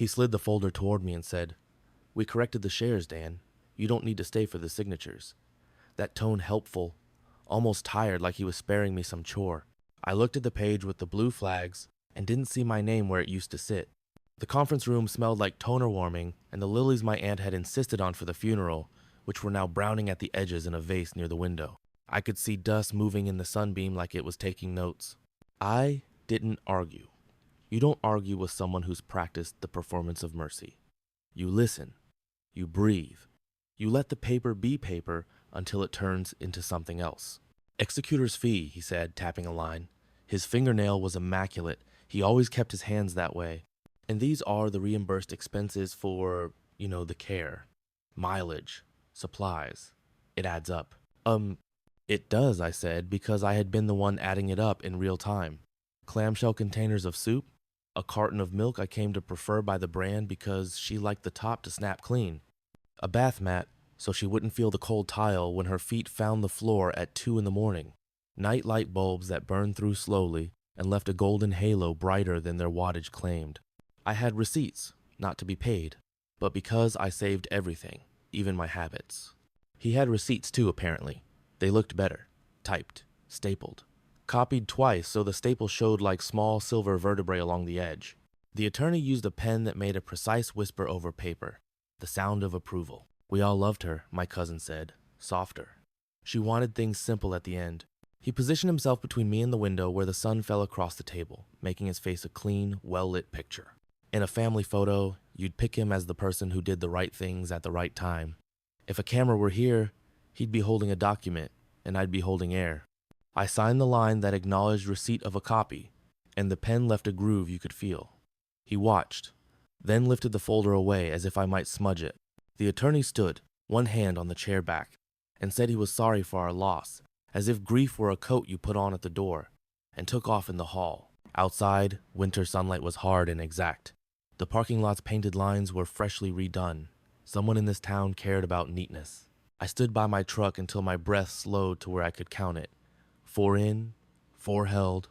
He slid the folder toward me and said, "We corrected the shares, Dan. You don't need to stay for the signatures." That tone helpful, almost tired, like he was sparing me some chore. I looked at the page with the blue flags and didn't see my name where it used to sit. The conference room smelled like toner warming and the lilies my aunt had insisted on for the funeral, which were now browning at the edges in a vase near the window. I could see dust moving in the sunbeam like it was taking notes. I didn't argue. You don't argue with someone who's practiced the performance of mercy. You listen. You breathe. You let the paper be paper until it turns into something else. "Executor's fee," he said, tapping a line. His fingernail was immaculate. He always kept his hands that way. "And these are the reimbursed expenses for, the care. Mileage. Supplies. It adds up." It does," I said, because I had been the one adding it up in real time. Clamshell containers of soup, a carton of milk I came to prefer by the brand because she liked the top to snap clean, a bath mat so she wouldn't feel the cold tile when her feet found the floor at 2 in the morning, night light bulbs that burned through slowly and left a golden halo brighter than their wattage claimed. I had receipts, not to be paid, but because I saved everything, even my habits. He had receipts too, apparently. They looked better, typed, stapled, copied twice so the staple showed like small silver vertebrae along the edge. The attorney used a pen that made a precise whisper over paper, the sound of approval. We all loved her, my cousin said, softer. She wanted things simple at the end. He positioned himself between me and the window where the sun fell across the table, making his face a clean, well-lit picture. In a family photo, you'd pick him as the person who did the right things at the right time. If a camera were here, he'd be holding a document, and I'd be holding air. I signed the line that acknowledged receipt of a copy, and the pen left a groove you could feel. He watched, then lifted the folder away as if I might smudge it. The attorney stood, one hand on the chair back, and said he was sorry for our loss, as if grief were a coat you put on at the door, and took off in the hall. Outside, winter sunlight was hard and exact. The parking lot's painted lines were freshly redone. Someone in this town cared about neatness. I stood by my truck until my breath slowed to where I could count it. 4 in, 4 held,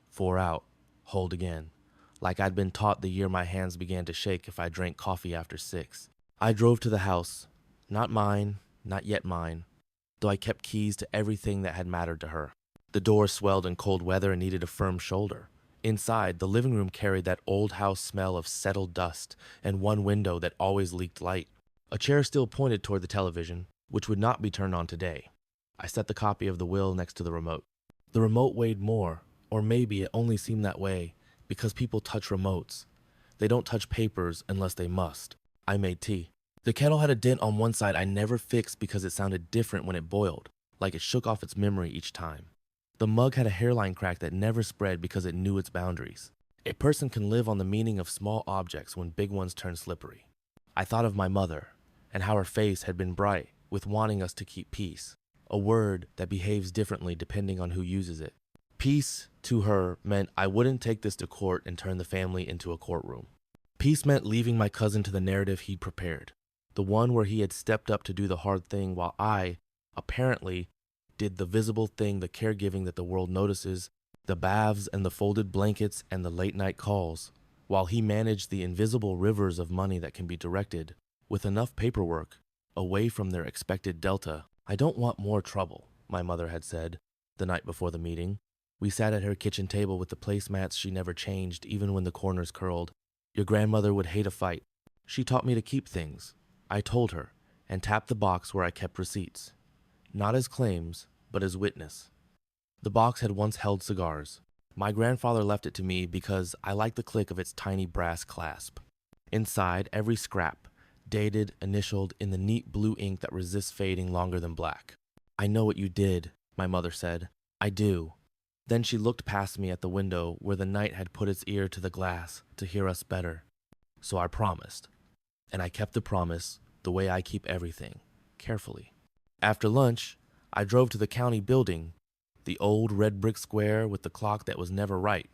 4 out, hold again. Like I'd been taught the year my hands began to shake if I drank coffee after 6. I drove to the house. Not mine, not yet mine, though I kept keys to everything that had mattered to her. The door swelled in cold weather and needed a firm shoulder. Inside, the living room carried that old house smell of settled dust and one window that always leaked light. A chair still pointed toward the television, which would not be turned on today. I set the copy of the will next to the remote. The remote weighed more, or maybe it only seemed that way because people touch remotes. They don't touch papers unless they must. I made tea. The kettle had a dent on one side I never fixed because it sounded different when it boiled, like it shook off its memory each time. The mug had a hairline crack that never spread because it knew its boundaries. A person can live on the meaning of small objects when big ones turn slippery. I thought of my mother, and how her face had been bright with wanting us to keep peace, a word that behaves differently depending on who uses it. Peace, to her, meant I wouldn't take this to court and turn the family into a courtroom. Peace meant leaving my cousin to the narrative he'd prepared, the one where he had stepped up to do the hard thing while I, apparently, did the visible thing, the caregiving that the world notices, the baths and the folded blankets and the late-night calls, while he managed the invisible rivers of money that can be directed, with enough paperwork, away from their expected delta. "I don't want more trouble," my mother had said the night before the meeting. We sat at her kitchen table with the placemats she never changed even when the corners curled. "Your grandmother would hate a fight. She taught me to keep things," I told her, and tapped the box where I kept receipts. Not as claims, but as witness. The box had once held cigars. My grandfather left it to me because I liked the click of its tiny brass clasp. Inside, every scrap, dated, initialed in the neat blue ink that resists fading longer than black. "I know what you did," my mother said. "I do." Then she looked past me at the window where the night had put its ear to the glass to hear us better. So I promised. And I kept the promise the way I keep everything, carefully. After lunch, I drove to the county building, the old red brick square with the clock that was never right.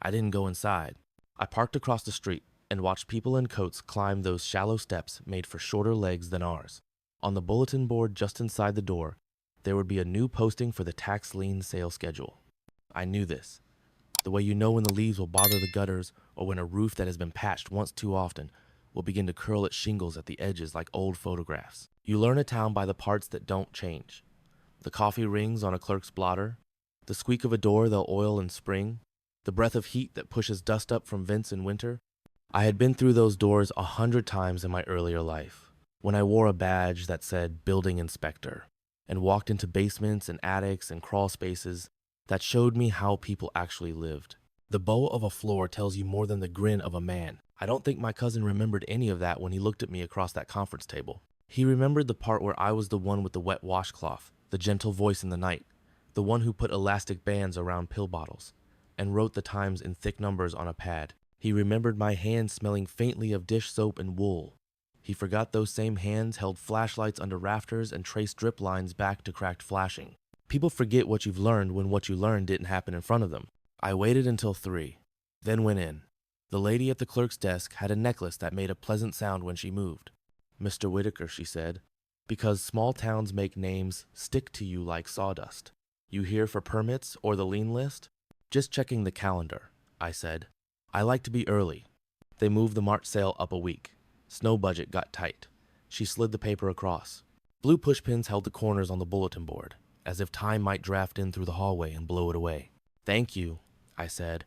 I didn't go inside. I parked across the street and watched people in coats climb those shallow steps made for shorter legs than ours. On the bulletin board just inside the door, there would be a new posting for the tax lien sale schedule. I knew this. The way you know when the leaves will bother the gutters or when a roof that has been patched once too often will begin to curl its shingles at the edges like old photographs. You learn a town by the parts that don't change. The coffee rings on a clerk's blotter, the squeak of a door they'll oil in spring, the breath of heat that pushes dust up from vents in winter. I had been through those doors 100 times in my earlier life, when I wore a badge that said building inspector, and walked into basements and attics and crawl spaces that showed me how people actually lived. The bow of a floor tells you more than the grin of a man. I don't think my cousin remembered any of that when he looked at me across that conference table. He remembered the part where I was the one with the wet washcloth, the gentle voice in the night, the one who put elastic bands around pill bottles, and wrote the times in thick numbers on a pad. He remembered my hands smelling faintly of dish soap and wool. He forgot those same hands held flashlights under rafters and traced drip lines back to cracked flashing. People forget what you've learned when what you learned didn't happen in front of them. I waited until 3, then went in. The lady at the clerk's desk had a necklace that made a pleasant sound when she moved. "Mr. Whitaker," she said, "because small towns make names stick to you like sawdust. You here for permits or the lien list?" "Just checking the calendar," I said. "I like to be early." They moved the March sale up a week. Snow budget got tight. She slid the paper across. Blue pushpins held the corners on the bulletin board, as if time might draft in through the hallway and blow it away. "Thank you," I said.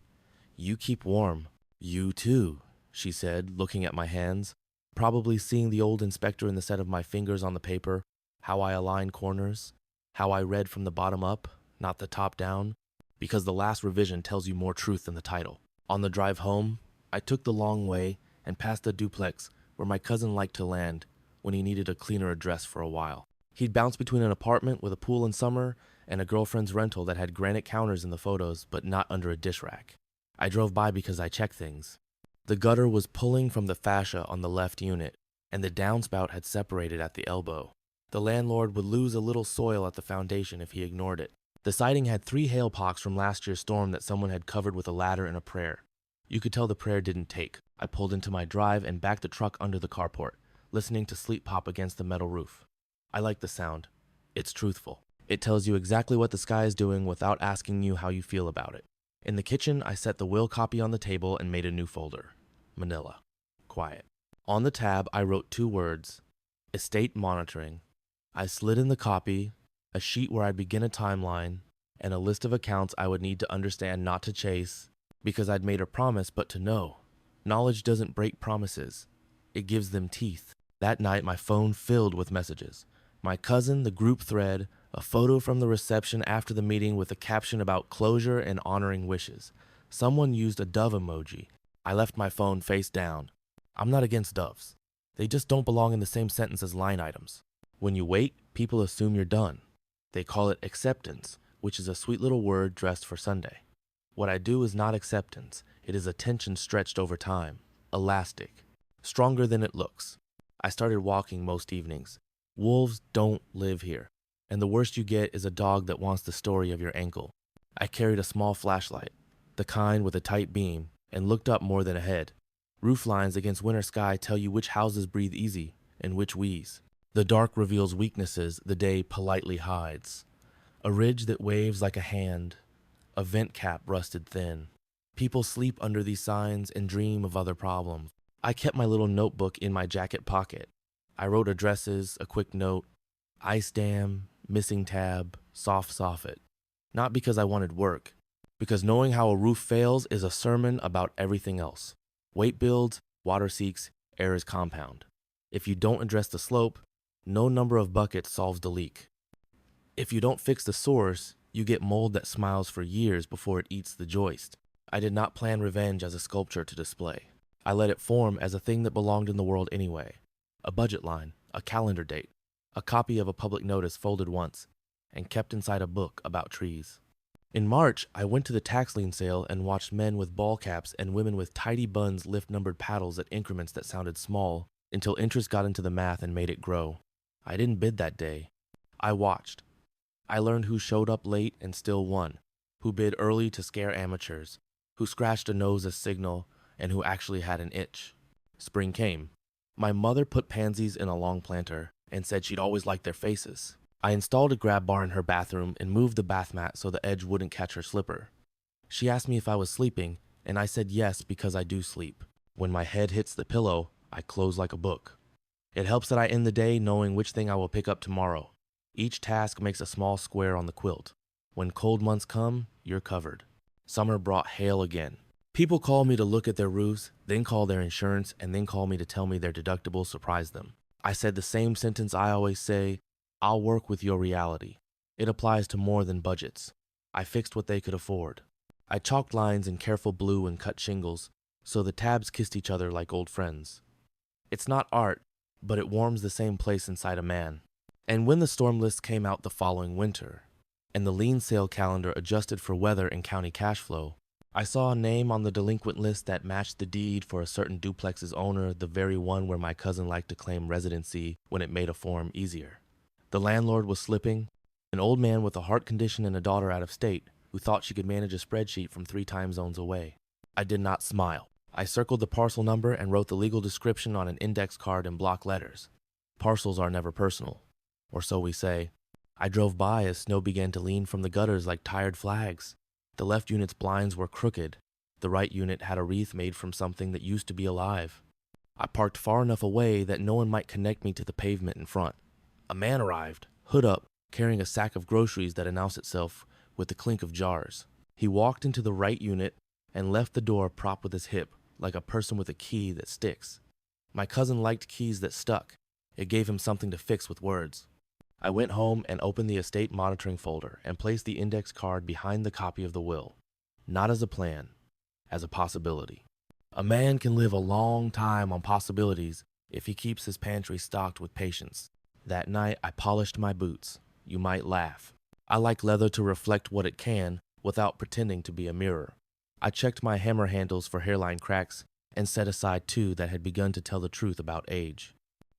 "You keep warm." "You too," she said, looking at my hands, probably seeing the old inspector in the set of my fingers on the paper, how I aligned corners, how I read from the bottom up, not the top down, because the last revision tells you more truth than the title. On the drive home, I took the long way and passed the duplex where my cousin liked to land when he needed a cleaner address for a while. He'd bounce between an apartment with a pool in summer and a girlfriend's rental that had granite counters in the photos but not under a dish rack. I drove by because I checked things. The gutter was pulling from the fascia on the left unit, and the downspout had separated at the elbow. The landlord would lose a little soil at the foundation if he ignored it. The siding had 3 hail pocks from last year's storm that someone had covered with a ladder and a prayer. You could tell the prayer didn't take. I pulled into my drive and backed the truck under the carport, listening to sleet pop against the metal roof. I like the sound. It's truthful. It tells you exactly what the sky is doing without asking you how you feel about it. In the kitchen, I set the will copy on the table and made a new folder. Manila. Quiet. On the tab, I wrote 2 words. Estate monitoring. I slid in the copy, a sheet where I'd begin a timeline, and a list of accounts I would need to understand not to chase, because I'd made a promise but to know. Knowledge doesn't break promises. It gives them teeth. That night, my phone filled with messages. My cousin, the group thread, a photo from the reception after the meeting with a caption about closure and honoring wishes. Someone used a dove emoji. I left my phone face down. I'm not against doves. They just don't belong in the same sentence as line items. When you wait, people assume you're done. They call it acceptance, which is a sweet little word dressed for Sunday. What I do is not acceptance. It is attention stretched over time, elastic, stronger than it looks. I started walking most evenings. Wolves don't live here, and the worst you get is a dog that wants the story of your ankle. I carried a small flashlight, the kind with a tight beam, and looked up more than ahead. Roof lines against winter sky tell you which houses breathe easy and which wheeze. The dark reveals weaknesses the day politely hides. A ridge that waves like a hand, a vent cap rusted thin. People sleep under these signs and dream of other problems. I kept my little notebook in my jacket pocket. I wrote addresses, a quick note, ice dam, missing tab, soft soffit. Not because I wanted work, because knowing how a roof fails is a sermon about everything else. Weight builds, water seeks, errors compound. If you don't address the slope, no number of buckets solves the leak. If you don't fix the source, you get mold that smiles for years before it eats the joist. I did not plan revenge as a sculpture to display. I let it form as a thing that belonged in the world anyway. A budget line, a calendar date, a copy of a public notice folded once, and kept inside a book about trees. In March, I went to the tax lien sale and watched men with ball caps and women with tidy buns lift numbered paddles at increments that sounded small until interest got into the math and made it grow. I didn't bid that day. I watched. I learned who showed up late and still won, who bid early to scare amateurs, who scratched a nose as signal, and who actually had an itch. Spring came. My mother put pansies in a long planter and said she'd always liked their faces. I installed a grab bar in her bathroom and moved the bath mat so the edge wouldn't catch her slipper. She asked me if I was sleeping, and I said yes because I do sleep. When my head hits the pillow, I close like a book. It helps that I end the day knowing which thing I will pick up tomorrow. Each task makes a small square on the quilt. When cold months come, you're covered. Summer brought hail again. People call me to look at their roofs, then call their insurance, and then call me to tell me their deductible surprised them. I said the same sentence I always say, I'll work with your reality. It applies to more than budgets. I fixed what they could afford. I chalked lines in careful blue and cut shingles, so the tabs kissed each other like old friends. It's not art, but it warms the same place inside a man. And when the storm list came out the following winter, and the lien sale calendar adjusted for weather and county cash flow, I saw a name on the delinquent list that matched the deed for a certain duplex's owner, the very one where my cousin liked to claim residency when it made a form easier. The landlord was slipping, an old man with a heart condition and a daughter out of state who thought she could manage a spreadsheet from 3 time zones away. I did not smile. I circled the parcel number and wrote the legal description on an index card in block letters. Parcels are never personal, or so we say. I drove by as snow began to lean from the gutters like tired flags. The left unit's blinds were crooked. The right unit had a wreath made from something that used to be alive. I parked far enough away that no one might connect me to the pavement in front. A man arrived, hood up, carrying a sack of groceries that announced itself with the clink of jars. He walked into the right unit and left the door propped with his hip, like a person with a key that sticks. My cousin liked keys that stuck. It gave him something to fix with words. I went home and opened the estate monitoring folder and placed the index card behind the copy of the will. Not as a plan, as a possibility. A man can live a long time on possibilities if he keeps his pantry stocked with patience. That night, I polished my boots. You might laugh. I like leather to reflect what it can without pretending to be a mirror. I checked my hammer handles for hairline cracks and set aside 2 that had begun to tell the truth about age.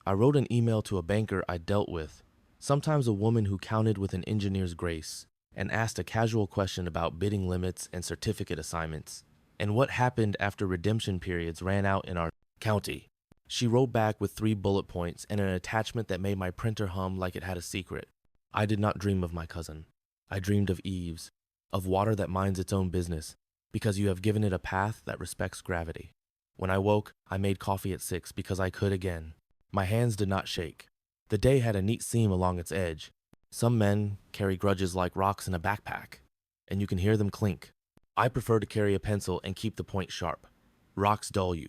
I wrote an email to a banker I dealt with, sometimes a woman who counted with an engineer's grace, and asked a casual question about bidding limits and certificate assignments, and what happened after redemption periods ran out in our county. She wrote back with 3 bullet points and an attachment that made my printer hum like it had a secret. I did not dream of my cousin. I dreamed of eaves, of water that minds its own business, because you have given it a path that respects gravity. When I woke, I made coffee at 6 because I could again. My hands did not shake. The day had a neat seam along its edge. Some men carry grudges like rocks in a backpack, and you can hear them clink. I prefer to carry a pencil and keep the point sharp. Rocks dull you.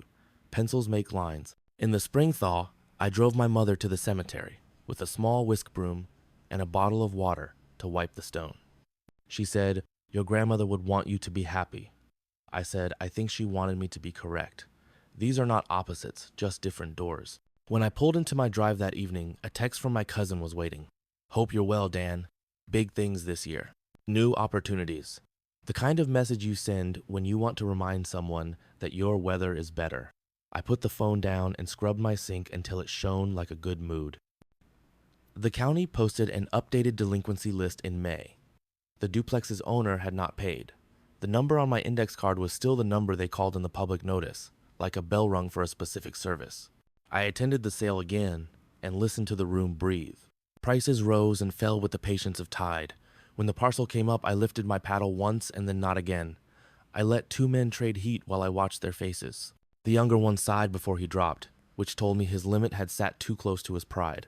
Pencils make lines. In the spring thaw, I drove my mother to the cemetery with a small whisk broom and a bottle of water to wipe the stone. She said, "Your grandmother would want you to be happy." I said, "I think she wanted me to be correct. These are not opposites, just different doors." When I pulled into my drive that evening, a text from my cousin was waiting. "Hope you're well, Dan. Big things this year. New opportunities." The kind of message you send when you want to remind someone that your weather is better. I put the phone down and scrubbed my sink until it shone like a good mood. The county posted an updated delinquency list in May. The duplex's owner had not paid. The number on my index card was still the number they called in the public notice, like a bell rung for a specific service. I attended the sale again and listened to the room breathe. Prices rose and fell with the patience of tide. When the parcel came up, I lifted my paddle once and then not again. I let 2 men trade heat while I watched their faces. The younger one sighed before he dropped, which told me his limit had sat too close to his pride.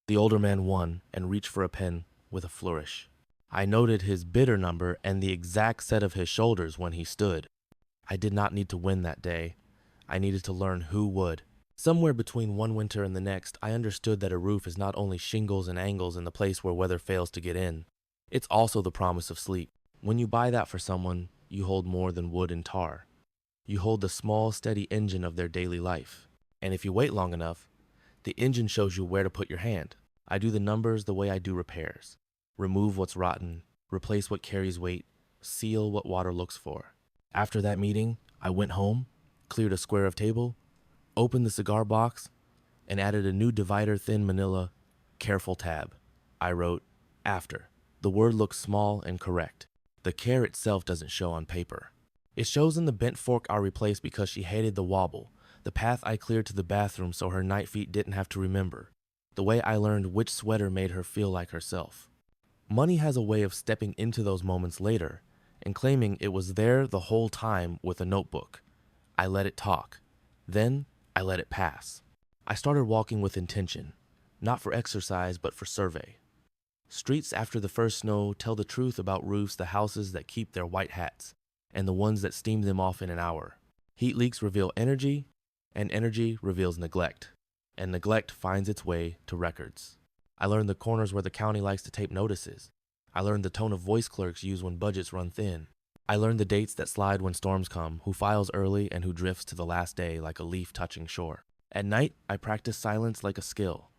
The older man won and reached for a pen with a flourish. I noted his bidder number and the exact set of his shoulders when he stood. I did not need to win that day. I needed to learn who would. Somewhere between one winter and the next, I understood that a roof is not only shingles and angles in the place where weather fails to get in. It's also the promise of sleep. When you buy that for someone, you hold more than wood and tar. You hold the small, steady engine of their daily life. And if you wait long enough, the engine shows you where to put your hand. I do the numbers the way I do repairs. Remove what's rotten, replace what carries weight, seal what water looks for. After that meeting, I went home, cleared a square of table, opened the cigar box, and added a new divider thin manila, careful tab. I wrote, after. The word looks small and correct. The care itself doesn't show on paper. It shows in the bent fork I replaced because she hated the wobble, the path I cleared to the bathroom so her night feet didn't have to remember, the way I learned which sweater made her feel like herself. Money has a way of stepping into those moments later and claiming it was there the whole time with a notebook. I let it talk. Then I let it pass. I started walking with intention, not for exercise but for survey. Streets after the first snow tell the truth about roofs, the houses that keep their white hats, and the ones that steam them off in an hour. Heat leaks reveal energy, and energy reveals neglect, and neglect finds its way to records. I learned the corners where the county likes to tape notices. I learned the tone of voice clerks use when budgets run thin. I learned the dates that slide when storms come, who files early and who drifts to the last day like a leaf touching shore. At night, I practiced silence like a skill.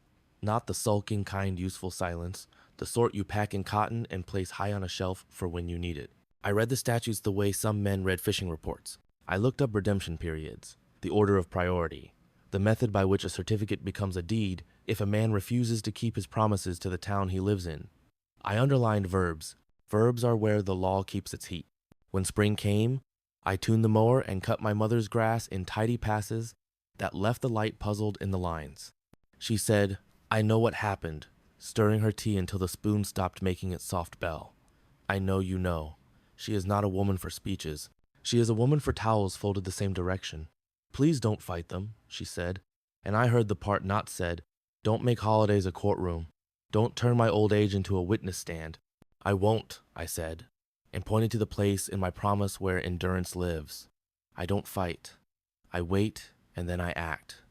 Not the sulking, kind, useful silence, the sort you pack in cotton and place high on a shelf for when you need it. I read the statutes the way some men read fishing reports. I looked up redemption periods, the order of priority, the method by which a certificate becomes a deed if a man refuses to keep his promises to the town he lives in. I underlined verbs. Verbs are where the law keeps its heat. When spring came, I tuned the mower and cut my mother's grass in tidy passes that left the light puzzled in the lines. She said, "I know what happened," stirring her tea until the spoon stopped making its soft bell. "I know you know. She is not a woman for speeches. She is a woman for towels folded the same direction. Please don't fight them," she said, and I heard the part not said, "Don't make holidays a courtroom. Don't turn my old age into a witness stand." "I won't," I said, and pointed to the place in my promise where endurance lives. I don't fight. I wait, and then I act.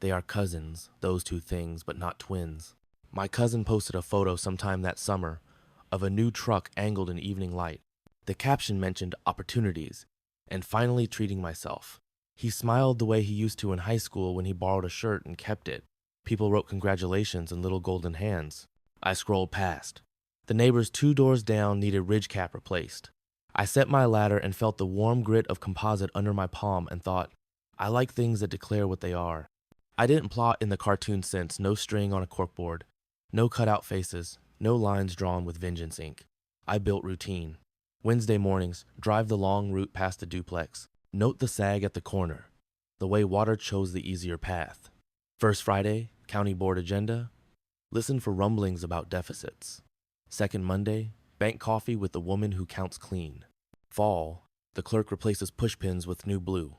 They are cousins, those two things, but not twins. My cousin posted a photo sometime that summer of a new truck angled in evening light. The caption mentioned opportunities, and finally treating myself. He smiled the way he used to in high school when he borrowed a shirt and kept it. People wrote congratulations in little golden hands. I scrolled past. The neighbors 2 doors down needed ridge cap replaced. I set my ladder and felt the warm grit of composite under my palm and thought, I like things that declare what they are. I didn't plot in the cartoon sense, no string on a corkboard, no cutout faces, no lines drawn with vengeance ink. I built routine. Wednesday mornings, drive the long route past the duplex. Note the sag at the corner, the way water chose the easier path. First Friday, county board agenda. Listen for rumblings about deficits. Second Monday, bank coffee with the woman who counts clean. Fall, the clerk replaces pushpins with new blue.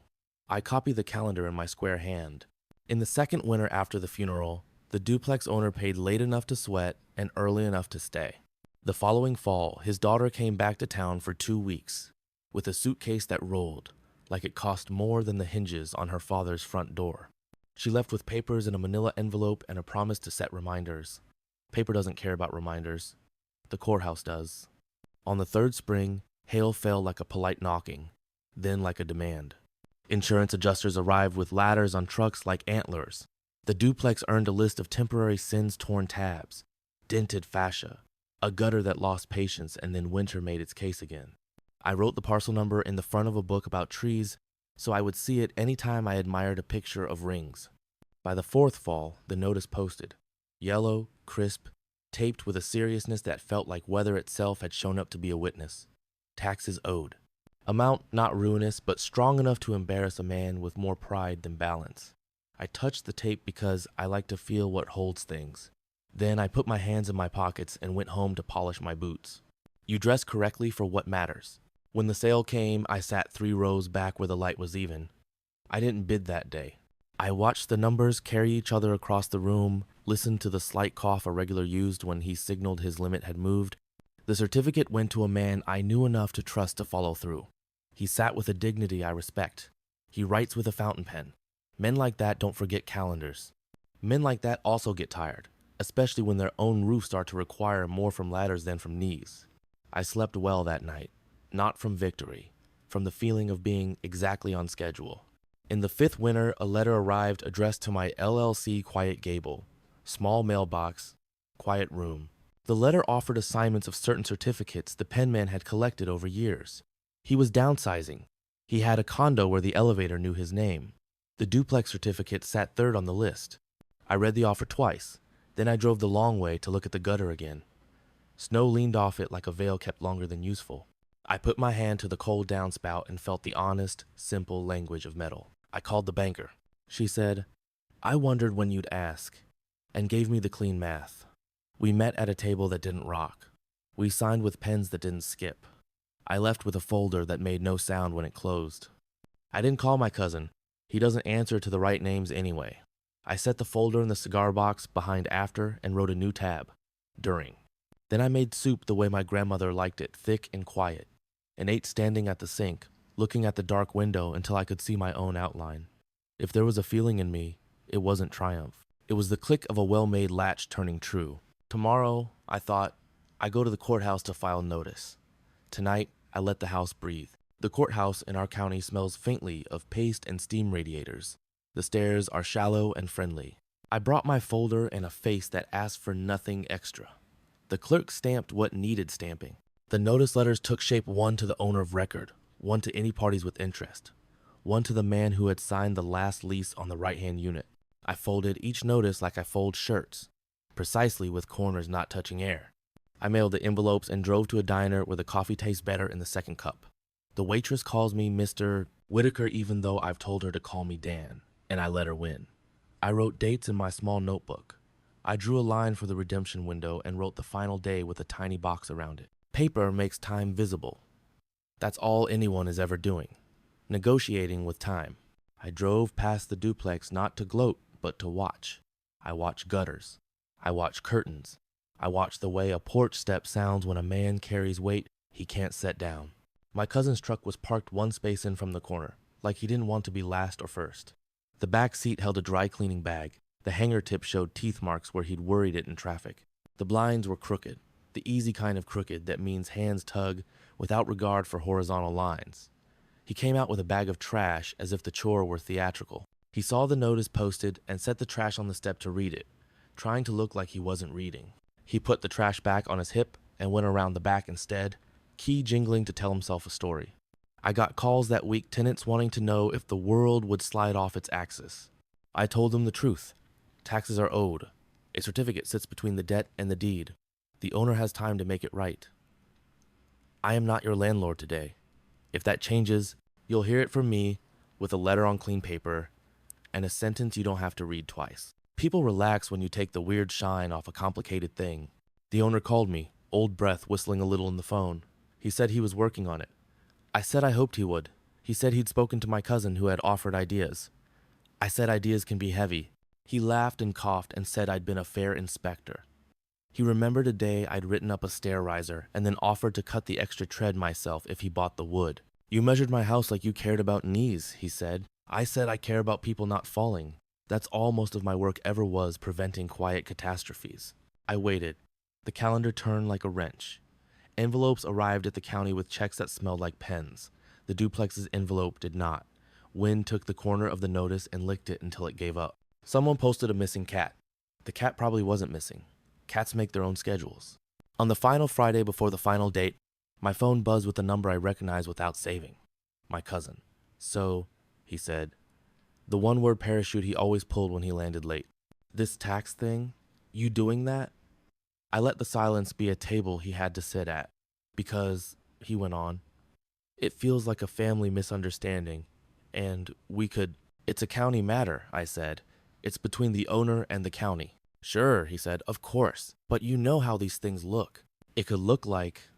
I copy the calendar in my square hand. In the second winter after the funeral, the duplex owner paid late enough to sweat and early enough to stay. The following fall, his daughter came back to town for 2 weeks, with a suitcase that rolled, like it cost more than the hinges on her father's front door. She left with papers in a manila envelope and a promise to set reminders. Paper doesn't care about reminders. The courthouse does. On the third spring, hail fell like a polite knocking, then like a demand. Insurance adjusters arrived with ladders on trucks like antlers. The duplex earned a list of temporary sins-torn tabs, dented fascia, a gutter that lost patience and then winter made its case again. I wrote the parcel number in the front of a book about trees so I would see it any time I admired a picture of rings. By the fourth fall, the notice posted. Yellow, crisp, taped with a seriousness that felt like weather itself had shown up to be a witness. Taxes owed. Amount not ruinous, but strong enough to embarrass a man with more pride than balance. I touched the tape because I like to feel what holds things. Then I put my hands in my pockets and went home to polish my boots. You dress correctly for what matters. When the sale came, I sat 3 rows back where the light was even. I didn't bid that day. I watched the numbers carry each other across the room, listened to the slight cough a regular used when he signaled his limit had moved. The certificate went to a man I knew enough to trust to follow through. He sat with a dignity I respect. He writes with a fountain pen. Men like that don't forget calendars. Men like that also get tired, especially when their own roofs start to require more from ladders than from knees. I slept well that night, not from victory, from the feeling of being exactly on schedule. In the 5th winter, a letter arrived addressed to my LLC Quiet Gable, small mailbox, quiet room. The letter offered assignments of certain certificates the penman had collected over years. He was downsizing. He had a condo where the elevator knew his name. The duplex certificate sat 3rd on the list. I read the offer twice. Then I drove the long way to look at the gutter again. Snow leaned off it like a veil kept longer than useful. I put my hand to the cold downspout and felt the honest, simple language of metal. I called the banker. She said, "I wondered when you'd ask," and gave me the clean math. We met at a table that didn't rock. We signed with pens that didn't skip. I left with a folder that made no sound when it closed. I didn't call my cousin. He doesn't answer to the right names anyway. I set the folder in the cigar box behind after and wrote a new tab, during. Then I made soup the way my grandmother liked it, thick and quiet, and ate standing at the sink, looking at the dark window until I could see my own outline. If there was a feeling in me, it wasn't triumph. It was the click of a well-made latch turning true. Tomorrow, I thought, I go to the courthouse to file notice. Tonight, I let the house breathe. The courthouse in our county smells faintly of paste and steam radiators. The stairs are shallow and friendly. I brought my folder and a face that asked for nothing extra. The clerk stamped what needed stamping. The notice letters took shape, one to the owner of record, one to any parties with interest, one to the man who had signed the last lease on the right-hand unit. I folded each notice like I fold shirts, precisely with corners not touching air. I mailed the envelopes and drove to a diner where the coffee tastes better in the second cup. The waitress calls me Mr. Whitaker even though I've told her to call me Dan, and I let her win. I wrote dates in my small notebook. I drew a line for the redemption window and wrote the final day with a tiny box around it. Paper makes time visible. That's all anyone is ever doing, negotiating with time. I drove past the duplex not to gloat, but to watch. I watch gutters. I watch curtains. I watch the way a porch step sounds when a man carries weight he can't set down. My cousin's truck was parked one space in from the corner, like he didn't want to be last or first. The back seat held a dry cleaning bag. The hanger tip showed teeth marks where he'd worried it in traffic. The blinds were crooked, the easy kind of crooked that means hands tug without regard for horizontal lines. He came out with a bag of trash as if the chore were theatrical. He saw the notice posted and set the trash on the step to read it, trying to look like he wasn't reading. He put the trash back on his hip and went around the back instead, key jingling to tell himself a story. I got calls that week, tenants wanting to know if the world would slide off its axis. I told them the truth. Taxes are owed. A certificate sits between the debt and the deed. The owner has time to make it right. I am not your landlord today. If that changes, you'll hear it from me with a letter on clean paper and a sentence you don't have to read twice. People relax when you take the weird shine off a complicated thing. The owner called me, old breath whistling a little in the phone. He said he was working on it. I said I hoped he would. He said he'd spoken to my cousin who had offered ideas. I said ideas can be heavy. He laughed and coughed and said I'd been a fair inspector. He remembered a day I'd written up a stair riser and then offered to cut the extra tread myself if he bought the wood. You measured my house like you cared about knees, he said. I said I care about people not falling. That's all most of my work ever was, preventing quiet catastrophes. I waited. The calendar turned like a wrench. Envelopes arrived at the county with checks that smelled like pens. The duplex's envelope did not. Wind took the corner of the notice and licked it until it gave up. Someone posted a missing cat. The cat probably wasn't missing. Cats make their own schedules. On the final Friday before the final date, my phone buzzed with a number I recognized without saving. My cousin. So, he said, the one-word parachute he always pulled when he landed late. This tax thing? You doing that? I let the silence be a table he had to sit at. Because, he went on, it feels like a family misunderstanding. And we could... It's a county matter, I said. It's between the owner and the county. Sure, he said, of course. But you know how these things look. It could look like,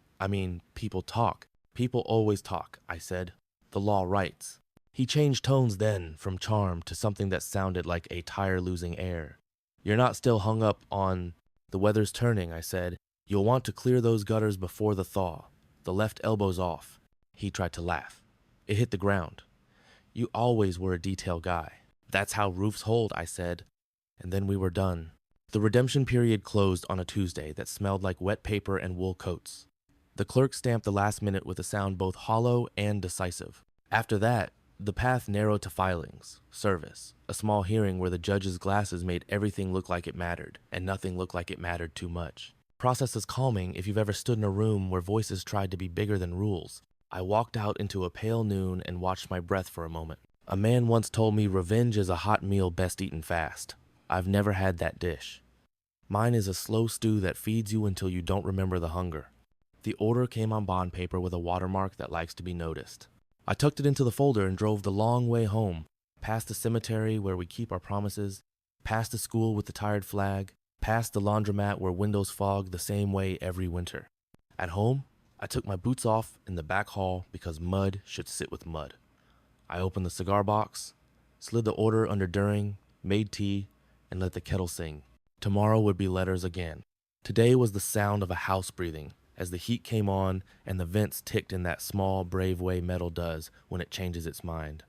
people talk. People always talk, I said. The law writes. He changed tones then, from charm to something that sounded like a tire-losing air. You're not still hung up on, the weather's turning, I said. You'll want to clear those gutters before the thaw. The left elbow's off. He tried to laugh. It hit the ground. You always were a detail guy. That's how roofs hold, I said. And then we were done. The redemption period closed on a Tuesday that smelled like wet paper and wool coats. The clerk stamped the last minute with a sound both hollow and decisive. After that, the path narrowed to filings, service, a small hearing where the judge's glasses made everything look like it mattered, and nothing look like it mattered too much. Process is calming if you've ever stood in a room where voices tried to be bigger than rules. I walked out into a pale noon and watched my breath for a moment. A man once told me revenge is a hot meal best eaten fast. I've never had that dish. Mine is a slow stew that feeds you until you don't remember the hunger. The order came on bond paper with a watermark that likes to be noticed. I tucked it into the folder and drove the long way home, past the cemetery where we keep our promises, past the school with the tired flag, past the laundromat where windows fog the same way every winter. At home, I took my boots off in the back hall because mud should sit with mud. I opened the cigar box, slid the order under during, made tea, and let the kettle sing. Tomorrow would be letters again. Today was the sound of a house breathing as the heat came on and the vents ticked in that small, brave way metal does when it changes its mind.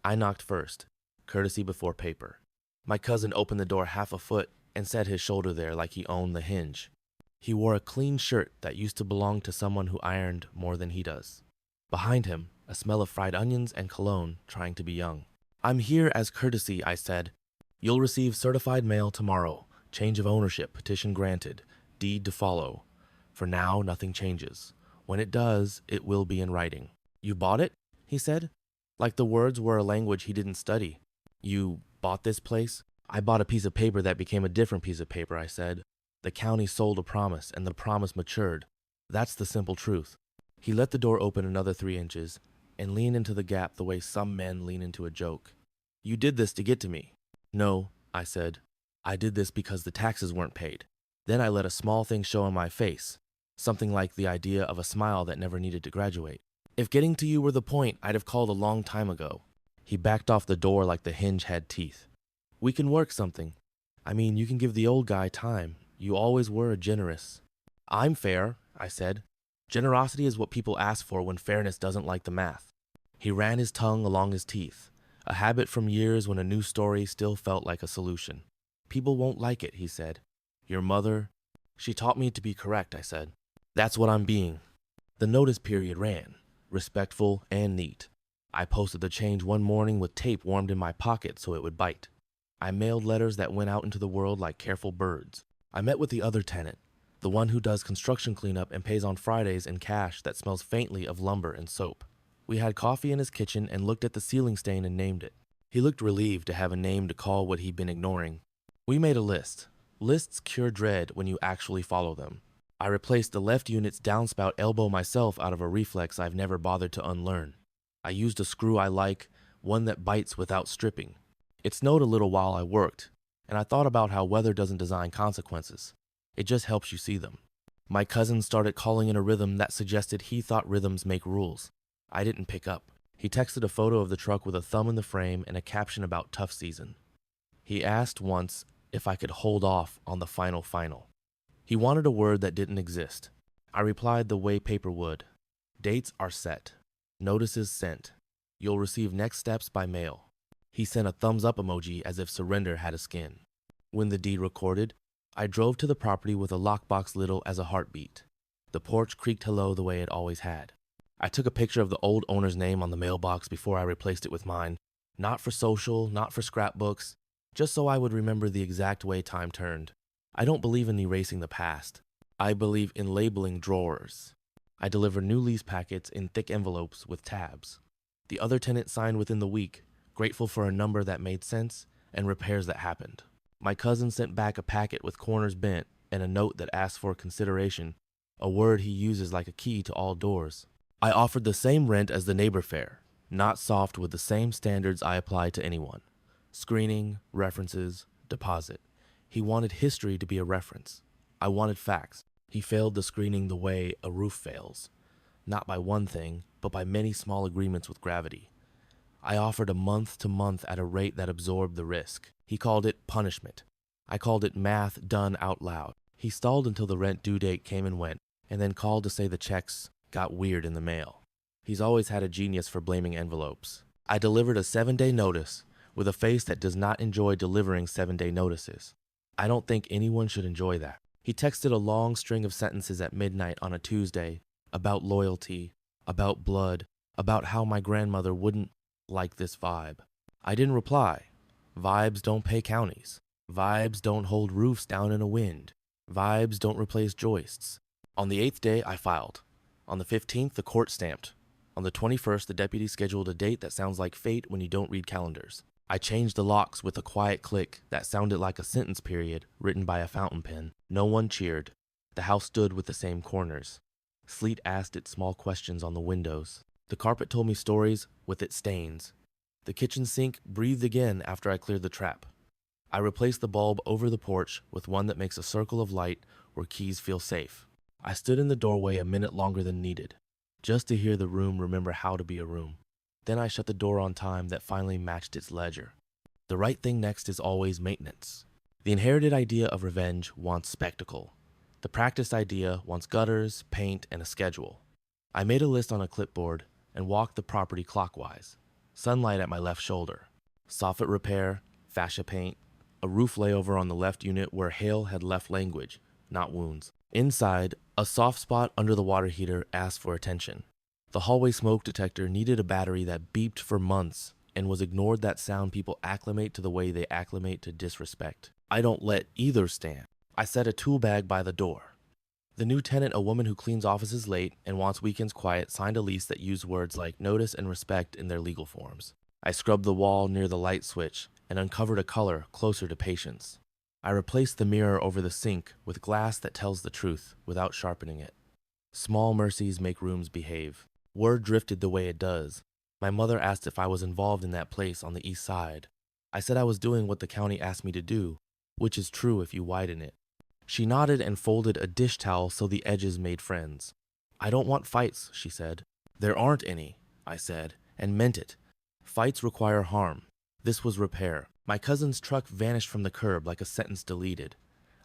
I knocked first, courtesy before paper. My cousin opened the door half a foot and set his shoulder there like he owned the hinge. He wore a clean shirt that used to belong to someone who ironed more than he does. Behind him, a smell of fried onions and cologne trying to be young. "I'm here as courtesy," I said. "You'll receive certified mail tomorrow. Change of ownership, petition granted, deed to follow. For now, nothing changes. When it does, it will be in writing." "You bought it?" he said, like the words were a language he didn't study. "You bought this place?" "I bought a piece of paper that became a different piece of paper," I said. "The county sold a promise, and the promise matured. That's the simple truth." He let the door open another 3 inches and leaned into the gap the way some men lean into a joke. "You did this to get to me." "No," I said. "I did this because the taxes weren't paid." Then I let a small thing show on my face, something like the idea of a smile that never needed to graduate. "If getting to you were the point, I'd have called a long time ago." He backed off the door like the hinge had teeth. "We can work something. I mean, you can give the old guy time. You always were generous." "I'm fair," I said. "Generosity is what people ask for when fairness doesn't like the math." He ran his tongue along his teeth, a habit from years when a new story still felt like a solution. "People won't like it," he said. "Your mother—" "She taught me to be correct," I said. "That's what I'm being." The notice period ran, respectful and neat. I posted the change one morning with tape warmed in my pocket so it would bite. I mailed letters that went out into the world like careful birds. I met with the other tenant, the one who does construction cleanup and pays on Fridays in cash that smells faintly of lumber and soap. We had coffee in his kitchen and looked at the ceiling stain and named it. He looked relieved to have a name to call what he'd been ignoring. We made a list. Lists cure dread when you actually follow them. I replaced the left unit's downspout elbow myself out of a reflex I've never bothered to unlearn. I used a screw I like, one that bites without stripping. It snowed a little while I worked, and I thought about how weather doesn't design consequences. It just helps you see them. My cousin started calling in a rhythm that suggested he thought rhythms make rules. I didn't pick up. He texted a photo of the truck with a thumb in the frame and a caption about tough season. He asked once if I could hold off on the final. He wanted a word that didn't exist. I replied the way paper would. Dates are set. Notices sent. You'll receive next steps by mail. He sent a thumbs up emoji as if surrender had a skin. When the deed recorded, I drove to the property with a lockbox little as a heartbeat. The porch creaked hello the way it always had. I took a picture of the old owner's name on the mailbox before I replaced it with mine. Not for social, not for scrapbooks, just so I would remember the exact way time turned. I don't believe in erasing the past. I believe in labeling drawers. I deliver new lease packets in thick envelopes with tabs. The other tenant signed within the week, grateful for a number that made sense and repairs that happened. My cousin sent back a packet with corners bent and a note that asked for consideration, a word he uses like a key to all doors. I offered the same rent as the neighbor fair, not soft with the same standards I apply to anyone. Screening, references, deposit. He wanted history to be a reference. I wanted facts. He failed the screening the way a roof fails, not by one thing, but by many small agreements with gravity. I offered a month to month at a rate that absorbed the risk. He called it punishment. I called it math done out loud. He stalled until the rent due date came and went, and then called to say the checks got weird in the mail. He's always had a genius for blaming envelopes. I delivered a 7-day notice with a face that does not enjoy delivering 7-day notices. I don't think anyone should enjoy that. He texted a long string of sentences at midnight on a Tuesday about loyalty, about blood, about how my grandmother wouldn't like this vibe. I didn't reply. Vibes don't pay counties. Vibes don't hold roofs down in a wind. Vibes don't replace joists. On the 8th day, I filed. On the 15th, the court stamped. On the 21st, the deputy scheduled a date that sounds like fate when you don't read calendars. I changed the locks with a quiet click that sounded like a sentence period written by a fountain pen. No one cheered. The house stood with the same corners. Sleet asked its small questions on the windows. The carpet told me stories with its stains. The kitchen sink breathed again after I cleared the trap. I replaced the bulb over the porch with one that makes a circle of light where keys feel safe. I stood in the doorway a minute longer than needed, just to hear the room remember how to be a room. Then I shut the door on time that finally matched its ledger. The right thing next is always maintenance. The inherited idea of revenge wants spectacle. The practiced idea wants gutters, paint, and a schedule. I made a list on a clipboard and walked the property clockwise. Sunlight at my left shoulder. Soffit repair, fascia paint, a roof layover on the left unit where hail had left language, not wounds. Inside, a soft spot under the water heater asked for attention. The hallway smoke detector needed a battery that beeped for months and was ignored that sound people acclimate to the way they acclimate to disrespect. I don't let either stand. I set a tool bag by the door. The new tenant, a woman who cleans offices late and wants weekends quiet, signed a lease that used words like notice and respect in their legal forms. I scrubbed the wall near the light switch and uncovered a color closer to patience. I replaced the mirror over the sink with glass that tells the truth without sharpening it. Small mercies make rooms behave. Word drifted the way it does. My mother asked if I was involved in that place on the east side. I said I was doing what the county asked me to do, which is true if you widen it. She nodded and folded a dish towel so the edges made friends. I don't want fights, she said. There aren't any, I said, and meant it. Fights require harm. This was repair. My cousin's truck vanished from the curb like a sentence deleted.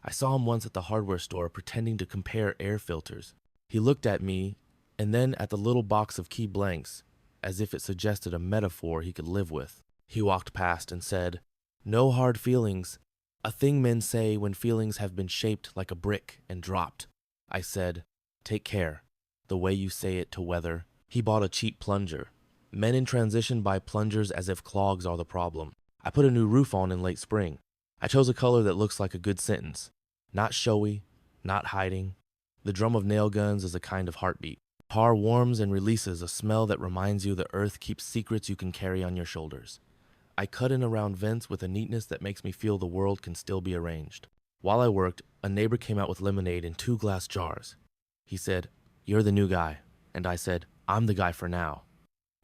I saw him once at the hardware store pretending to compare air filters. He looked at me and then at the little box of key blanks, as if it suggested a metaphor he could live with. He walked past and said, "No hard feelings. A thing men say when feelings have been shaped like a brick and dropped." I said, "Take care. The way you say it to weather." He bought a cheap plunger. Men in transition buy plungers as if clogs are the problem. I put a new roof on in late spring. I chose a color that looks like a good sentence. Not showy, not hiding. The drum of nail guns is a kind of heartbeat. Tar warms and releases a smell that reminds you the earth keeps secrets you can carry on your shoulders. I cut in around vents with a neatness that makes me feel the world can still be arranged. While I worked, a neighbor came out with lemonade in 2 glass jars. He said, "You're the new guy." And I said, "I'm the guy for now."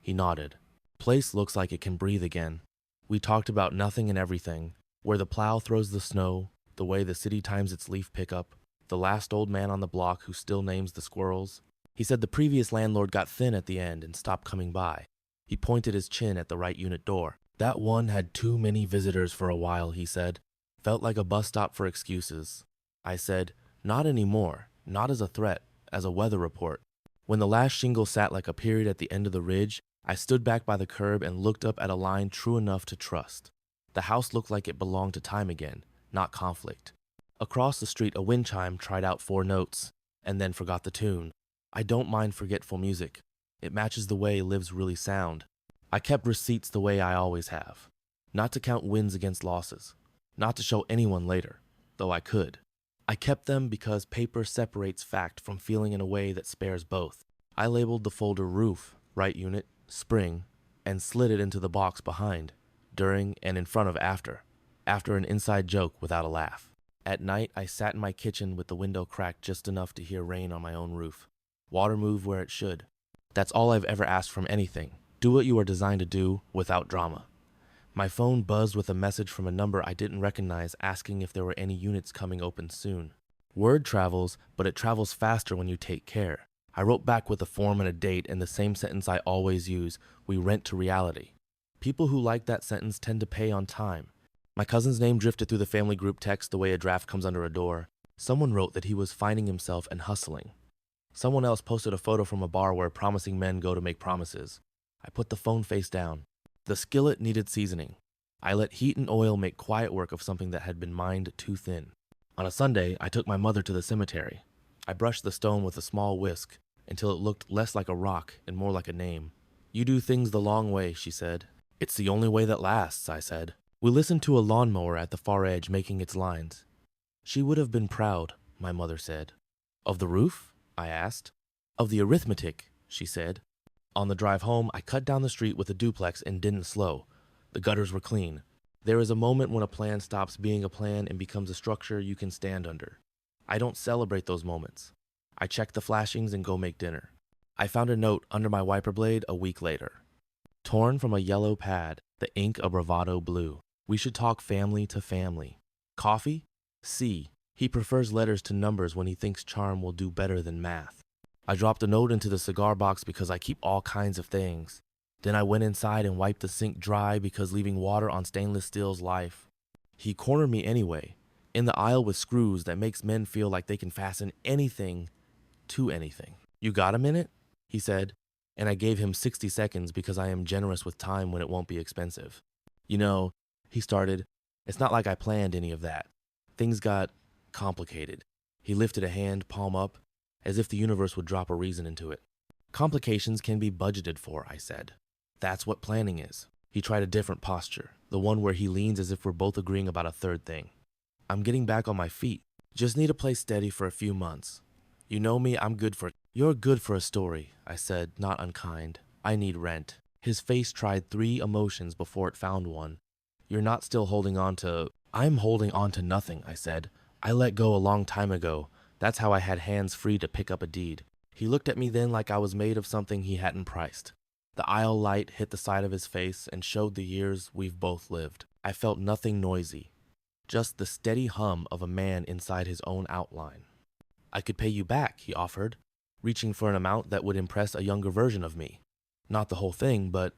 He nodded. Place looks like it can breathe again. We talked about nothing and everything, where the plow throws the snow, the way the city times its leaf pickup, the last old man on the block who still names the squirrels. He said the previous landlord got thin at the end and stopped coming by. He pointed his chin at the right unit door. That one had too many visitors for a while, he said. Felt like a bus stop for excuses. I said, "Not anymore, not as a threat, as a weather report." When the last shingle sat like a period at the end of the ridge, I stood back by the curb and looked up at a line true enough to trust. The house looked like it belonged to time again, not conflict. Across the street, a wind chime tried out 4 notes, and then forgot the tune. I don't mind forgetful music. It matches the way lives really sound. I kept receipts the way I always have. Not to count wins against losses. Not to show anyone later, though I could. I kept them because paper separates fact from feeling in a way that spares both. I labeled the folder roof, right unit, spring, and slid it into the box behind, during, and in front of after an inside joke without a laugh. At night, I sat in my kitchen with the window cracked just enough to hear rain on my own roof. Water move where it should. That's all I've ever asked from anything. Do what you are designed to do without drama. My phone buzzed with a message from a number I didn't recognize asking if there were any units coming open soon. Word travels, but it travels faster when you take care. I wrote back with a form and a date and the same sentence I always use: we rent to reality. People who like that sentence tend to pay on time. My cousin's name drifted through the family group text the way a draft comes under a door. Someone wrote that he was finding himself and hustling. Someone else posted a photo from a bar where promising men go to make promises. I put the phone face down. The skillet needed seasoning. I let heat and oil make quiet work of something that had been mined too thin. On a Sunday, I took my mother to the cemetery. I brushed the stone with a small whisk until it looked less like a rock and more like a name. "You do things the long way," she said. "It's the only way that lasts," I said. We listened to a lawnmower at the far edge making its lines. "She would have been proud," my mother said. "Of the roof?" I asked. "Of the arithmetic," she said. On the drive home, I cut down the street with a duplex and didn't slow. The gutters were clean. There is a moment when a plan stops being a plan and becomes a structure you can stand under. I don't celebrate those moments. I check the flashings and go make dinner. I found a note under my wiper blade a week later. Torn from a yellow pad, the ink a bravado blue. "We should talk family to family. Coffee? C. He prefers letters to numbers when he thinks charm will do better than math. I dropped a note into the cigar box because I keep all kinds of things. Then I went inside and wiped the sink dry because leaving water on stainless steel's life. He cornered me anyway, in the aisle with screws that makes men feel like they can fasten anything to anything. "You got a minute?" he said, and I gave him 60 seconds because I am generous with time when it won't be expensive. "You know," he started, "it's not like I planned any of that. Things got complicated." He lifted a hand, palm up, as if the universe would drop a reason into it. "Complications can be budgeted for," I said. "That's what planning is." He tried a different posture, the one where he leans as if we're both agreeing about a third thing. "I'm getting back on my feet. Just need to play steady for a few months. You know me, You're good for a story," I said, not unkind. "I need rent." His face tried 3 emotions before it found one. "You're not still holding on to..." "I'm holding on to nothing," I said. "I let go a long time ago. That's how I had hands free to pick up a deed." He looked at me then like I was made of something he hadn't priced. The aisle light hit the side of his face and showed the years we've both lived. I felt nothing noisy, just the steady hum of a man inside his own outline. "I could pay you back," he offered, reaching for an amount that would impress a younger version of me. "Not the whole thing, but..."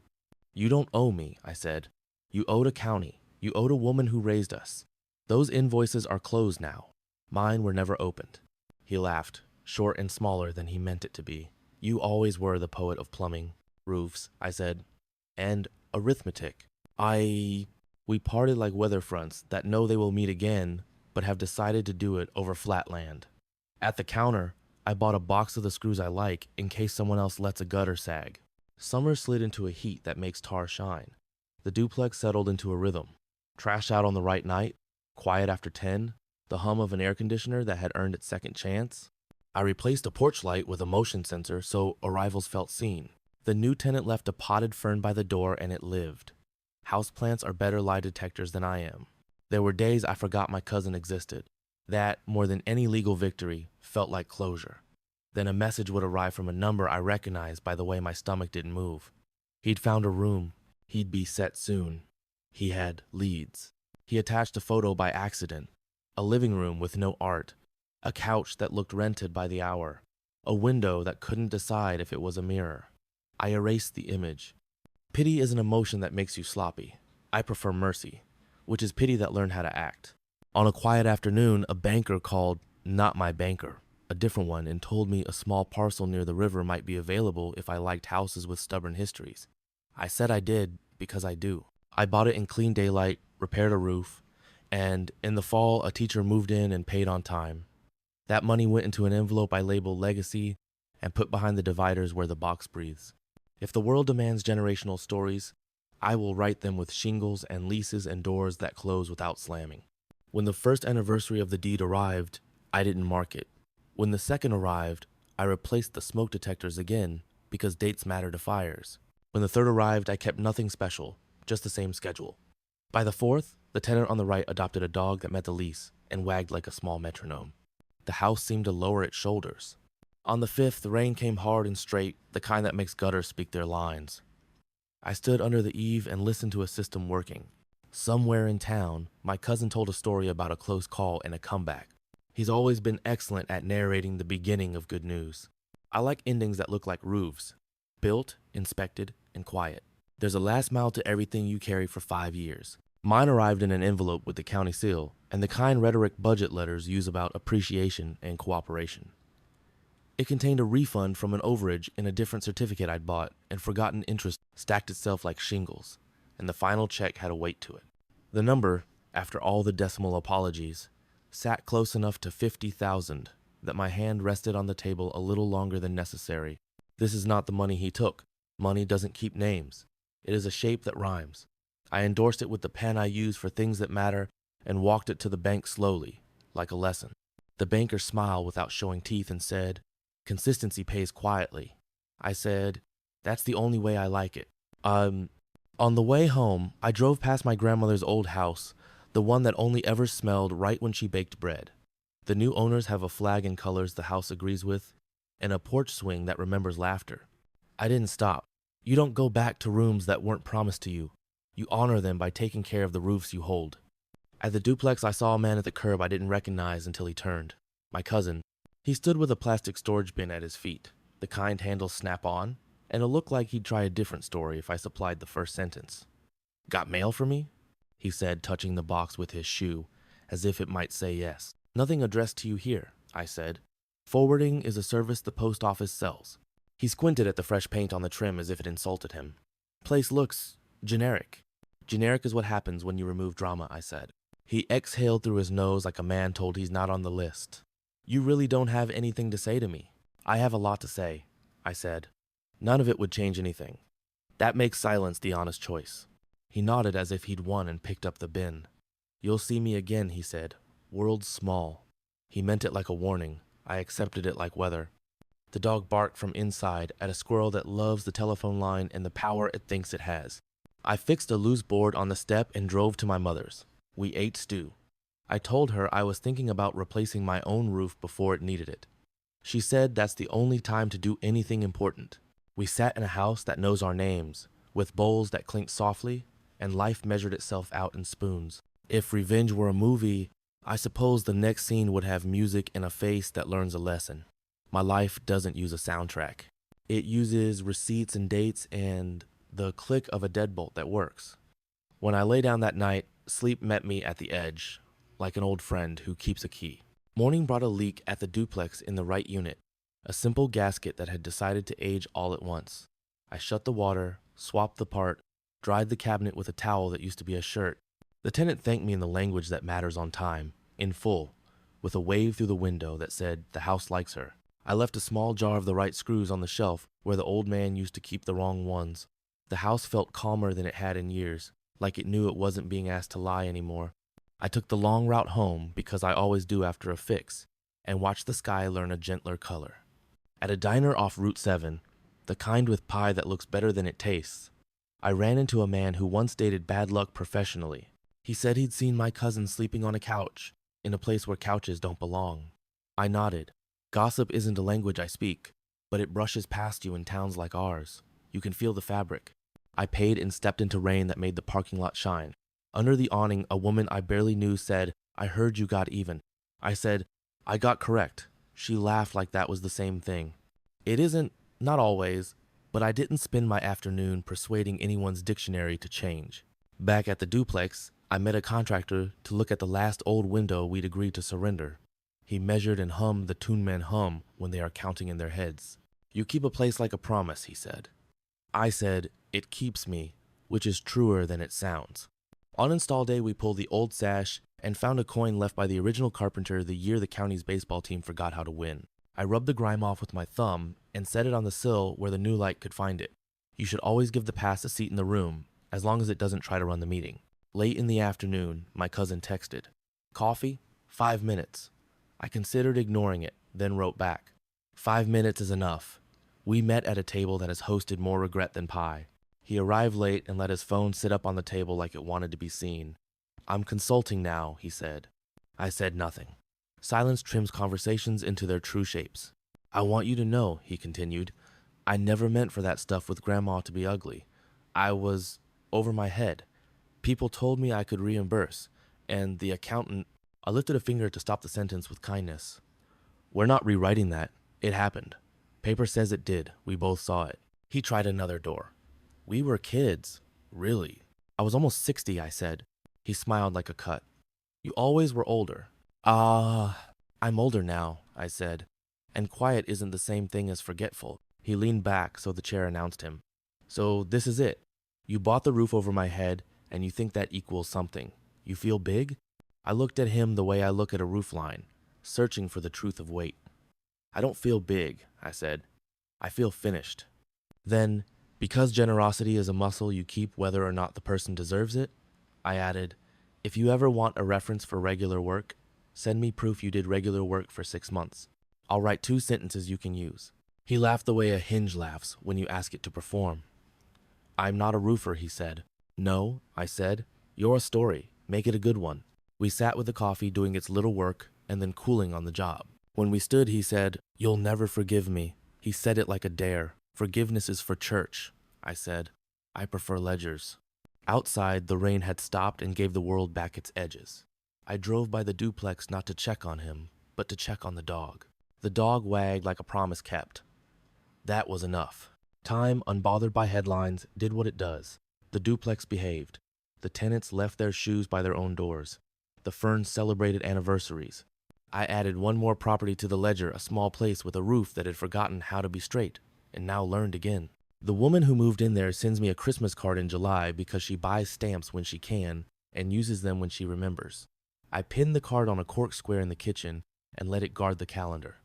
"You don't owe me," I said. "You owed a county. You owed a woman who raised us. Those invoices are closed now. Mine were never opened." He laughed, short and smaller than he meant it to be. "You always were the poet of plumbing, roofs," I said, "and arithmetic. We parted like weather fronts that know they will meet again, but have decided to do it over flat land." At the counter, I bought a box of the screws I like in case someone else lets a gutter sag. Summer slid into a heat that makes tar shine. The duplex settled into a rhythm. Trash out on the right night, quiet after 10, the hum of an air conditioner that had earned its second chance. I replaced a porch light with a motion sensor so arrivals felt seen. The new tenant left a potted fern by the door and it lived. Houseplants are better lie detectors than I am. There were days I forgot my cousin existed. That, more than any legal victory, felt like closure. Then a message would arrive from a number I recognized by the way my stomach didn't move. He'd found a room. He'd be set soon. He had leads. He attached a photo by accident. A living room with no art. A couch that looked rented by the hour. A window that couldn't decide if it was a mirror. I erased the image. Pity is an emotion that makes you sloppy. I prefer mercy, which is pity that learned how to act. On a quiet afternoon, a banker called, not my banker, a different one, and told me a small parcel near the river might be available if I liked houses with stubborn histories. I said I did because I do. I bought it in clean daylight, repaired a roof, and in the fall, a teacher moved in and paid on time. That money went into an envelope I labeled legacy and put behind the dividers where the box breathes. If the world demands generational stories, I will write them with shingles and leases and doors that close without slamming. When the first anniversary of the deed arrived, I didn't mark it. When the second arrived, I replaced the smoke detectors again because dates matter to fires. When the third arrived, I kept nothing special, just the same schedule. By the fourth, the tenant on the right adopted a dog that met the lease and wagged like a small metronome. The house seemed to lower its shoulders. On the fifth, the rain came hard and straight, the kind that makes gutters speak their lines. I stood under the eave and listened to a system working. Somewhere in town, my cousin told a story about a close call and a comeback. He's always been excellent at narrating the beginning of good news. I like endings that look like roofs, built, inspected, and quiet. There's a last mile to everything you carry for 5 years. Mine arrived in an envelope with the county seal, and the kind rhetoric budget letters use about appreciation and cooperation. It contained a refund from an overage in a different certificate I'd bought, and forgotten interest stacked itself like shingles, and the final check had a weight to it. The number, after all the decimal apologies, sat close enough to 50,000 that my hand rested on the table a little longer than necessary. This is not the money he took. Money doesn't keep names. It is a shape that rhymes. I endorsed it with the pen I use for things that matter and walked it to the bank slowly, like a lesson. The banker smiled without showing teeth and said, "Consistency pays quietly." I said, "That's the only way I like it." On the way home, I drove past my grandmother's old house, the one that only ever smelled right when she baked bread. The new owners have a flag in colors the house agrees with, and a porch swing that remembers laughter. I didn't stop. You don't go back to rooms that weren't promised to you. You honor them by taking care of the roofs you hold. At the duplex, I saw a man at the curb I didn't recognize until he turned. My cousin. He stood with a plastic storage bin at his feet, the kind handles snap on, and it looked like he'd try a different story if I supplied the first sentence. Got mail for me? He said, touching the box with his shoe, as if it might say yes. Nothing addressed to you here, I said. Forwarding is a service the post office sells. He squinted at the fresh paint on the trim as if it insulted him. Place looks generic. Generic is what happens when you remove drama, I said. He exhaled through his nose like a man told he's not on the list. You really don't have anything to say to me. I have a lot to say, I said. None of it would change anything. That makes silence the honest choice. He nodded as if he'd won and picked up the bin. You'll see me again, he said. World's small. He meant it like a warning. I accepted it like weather. The dog barked from inside at a squirrel that loves the telephone line and the power it thinks it has. I fixed a loose board on the step and drove to my mother's. We ate stew. I told her I was thinking about replacing my own roof before it needed it. She said that's the only time to do anything important. We sat in a house that knows our names, with bowls that clinked softly, and life measured itself out in spoons. If Revenge were a movie, I suppose the next scene would have music and a face that learns a lesson. My life doesn't use a soundtrack. It uses receipts and dates and the click of a deadbolt that works. When I lay down that night, sleep met me at the edge, like an old friend who keeps a key. Morning brought a leak at the duplex in the right unit, a simple gasket that had decided to age all at once. I shut the water, swapped the part, dried the cabinet with a towel that used to be a shirt. The tenant thanked me in the language that matters on time, in full, with a wave through the window that said, "The house likes her." I left a small jar of the right screws on the shelf where the old man used to keep the wrong ones. The house felt calmer than it had in years, like it knew it wasn't being asked to lie anymore. I took the long route home, because I always do after a fix, and watched the sky learn a gentler color. At a diner off Route 7, the kind with pie that looks better than it tastes, I ran into a man who once dated bad luck professionally. He said he'd seen my cousin sleeping on a couch, in a place where couches don't belong. I nodded. Gossip isn't a language I speak, but it brushes past you in towns like ours. You can feel the fabric. I paid and stepped into rain that made the parking lot shine. Under the awning, a woman I barely knew said, "I heard you got even." I said, "I got correct." She laughed like that was the same thing. It isn't, not always, but I didn't spend my afternoon persuading anyone's dictionary to change. Back at the duplex, I met a contractor to look at the last old window we'd agreed to surrender. He measured and hummed the tune men hum when they are counting in their heads. "You keep a place like a promise," he said. I said, "It keeps me," which is truer than it sounds. On install day, we pulled the old sash and found a coin left by the original carpenter the year the county's baseball team forgot how to win. I rubbed the grime off with my thumb and set it on the sill where the new light could find it. You should always give the past a seat in the room, as long as it doesn't try to run the meeting. Late in the afternoon, my cousin texted, "Coffee? 5 minutes." I considered ignoring it, then wrote back, "5 minutes is enough." We met at a table that has hosted more regret than pie. He arrived late and let his phone sit up on the table like it wanted to be seen. "I'm consulting now," he said. I said nothing. Silence trims conversations into their true shapes. "I want you to know," he continued, "I never meant for that stuff with Grandma to be ugly. I was over my head. People told me I could reimburse, and the accountant—" I lifted a finger to stop the sentence with kindness. "We're not rewriting that. It happened. Paper says it did. We both saw it." He tried another door. "We were kids. Really. I was almost 60, I said. He smiled like a cut. "You always were older." I'm older now," I said. "And quiet isn't the same thing as forgetful." He leaned back so the chair announced him. "So this is it. You bought the roof over my head, and you think that equals something. You feel big?" I looked at him the way I look at a roof line, searching for the truth of weight. "I don't feel big," I said. "I feel finished." Then, because generosity is a muscle you keep whether or not the person deserves it, I added, "If you ever want a reference for regular work, send me proof you did regular work for 6 months. I'll write 2 sentences you can use." He laughed the way a hinge laughs when you ask it to perform. "I'm not a roofer," he said. "No," I said. "You're a story. Make it a good one." We sat with the coffee doing its little work and then cooling on the job. When we stood, he said, "You'll never forgive me." He said it like a dare. "Forgiveness is for church." I said, "I prefer ledgers." Outside, the rain had stopped and gave the world back its edges. I drove by the duplex not to check on him, but to check on the dog. The dog wagged like a promise kept. That was enough. Time, unbothered by headlines, did what it does. The duplex behaved. The tenants left their shoes by their own doors. The Ferns celebrated anniversaries. I added one more property to the ledger, a small place with a roof that had forgotten how to be straight, and now learned again. The woman who moved in there sends me a Christmas card in July because she buys stamps when she can and uses them when she remembers. I pinned the card on a cork square in the kitchen and let it guard the calendar.